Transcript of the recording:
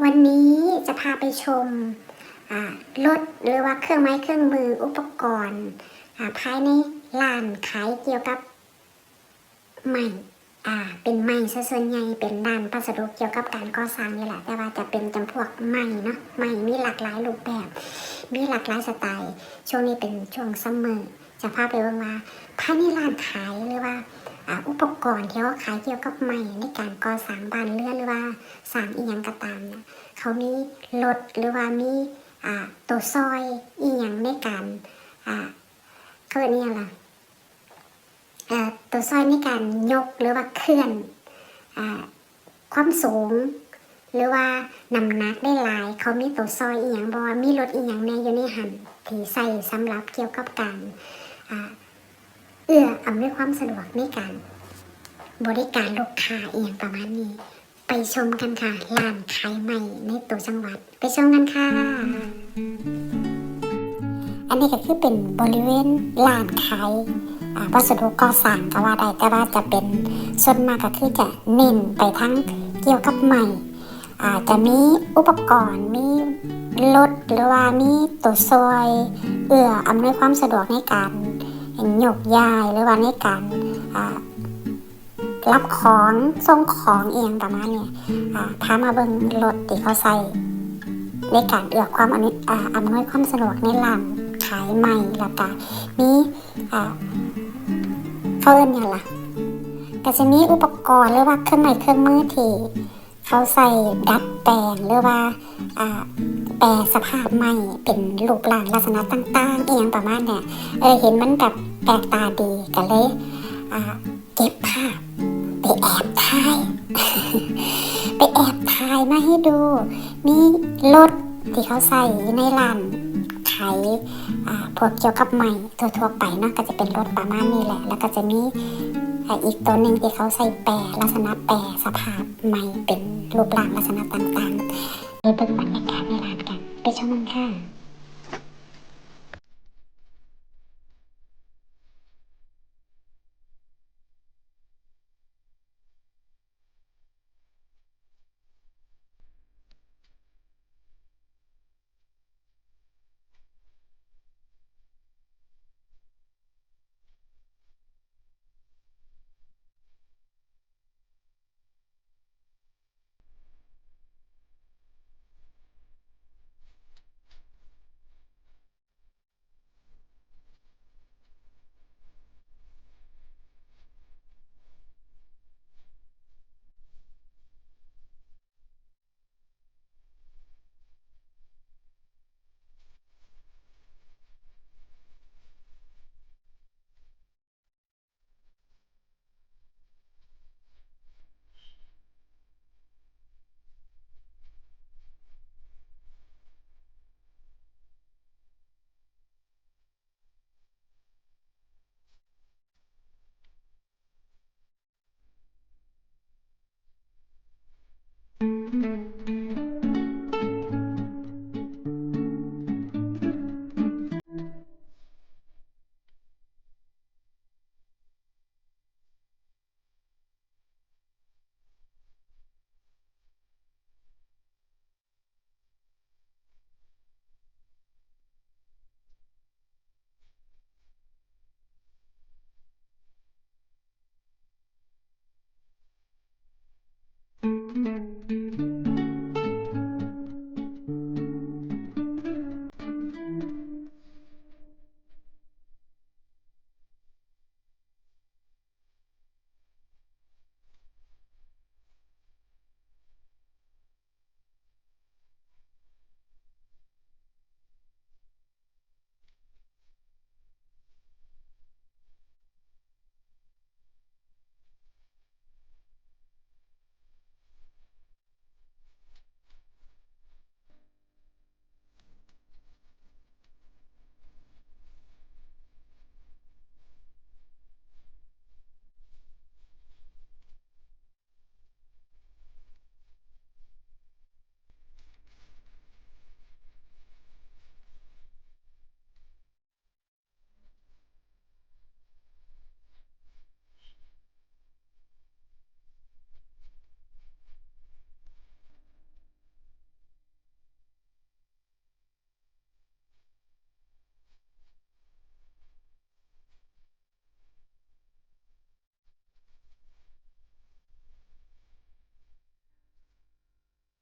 วันนี้จะพาไปชมรถหรือว่าเครื่องไม้เครื่องมืออุปกรณ์ภายในร้านขายเกี่ยวกับไม้เป็นไม้ซะส่วนใหญ่เป็นร้านพัสดุเกี่ยวกับการก่อสร้างนี่แหละแต่ว่าจะเป็นจำพวกไม้เนาะไม้มีหลากหลายรูปแบบมีหลากหลายสไตล์ช่วงนี้เป็นช่วงซัมเมอร์จะพาไปว่าภายในร้านขายหรือว่าอุปกรณ์ที่เขาขายเกี่ยวกับไม้ในการก่อสร้างบ้านเรือนหรือว่าสร้างอีหยังก็ตามเนี่ยเขามีรถหรือว่ามีตัวซอยอีหยังในการเขาเรียกนี่อะไรตัวซอยในการยกหรือว่าเคลื่อนความสูงหรือว่าน้ำหนักได้หลายเขามีตัวซอยอีหยังบอกว่ามีรถอีหยังในอยู่ในหันที่ใส่สำหรับเกี่ยวกับการอำนวยความสะดวกในการบริการลูกค้าอีหยังประมาณนี้ไปชมกันค่ะร้านขายใหม่ในตัวจังหวัดไปชมกันค่ะอันนี้ก็คือเป็นบริเวณร้านขายวัสดุก่อสร้างก็ว่าได้แต่ว่าจะเป็นส่วนมากก็คือจะเน้นไปทั้งเกี่ยวกับไม้จะมีอุปกรณ์มีรถหรือว่ามีตัวซอยอำนวยความสะดวกในการยกย้ายหรือว่าในการรับของส่งของเองประมาณนี้พามาเบิ่งรถที่เขาใส่ในการความอำนวยความสะดวกในร้านขายใหม่แล้วก็มีเขาเอิ้นอย่างละก็จะมีอุปกรณ์หรือว่าเครื่องไม้เครื่องมือที่เขาใส่ดัดแปลงหรือว่าแปลสภาพใหม่เป็นรูปร่างลักษณะต่างๆเองประมาณนี้เห็นมันแบบแปลกตาดีก็เลยเก็บภาพไปแอบถ่าย ไปแอบถ่ายมาให้ดูมีรถที่เขาใส่ในร้านขายพวกเกี่ยวกับไม้ทั่วๆไปเนาะก็จะเป็นรถประมาณนี้แหละแล้วก็จะมีอีกตัวหนึ่งที่เขาใส่แปรลักษณะแปรสภาพไม้เป็นรูปร่างลักษณะต่างๆไปเบิ่งบรรยากาศในร้านกันไปชมกันค่ะ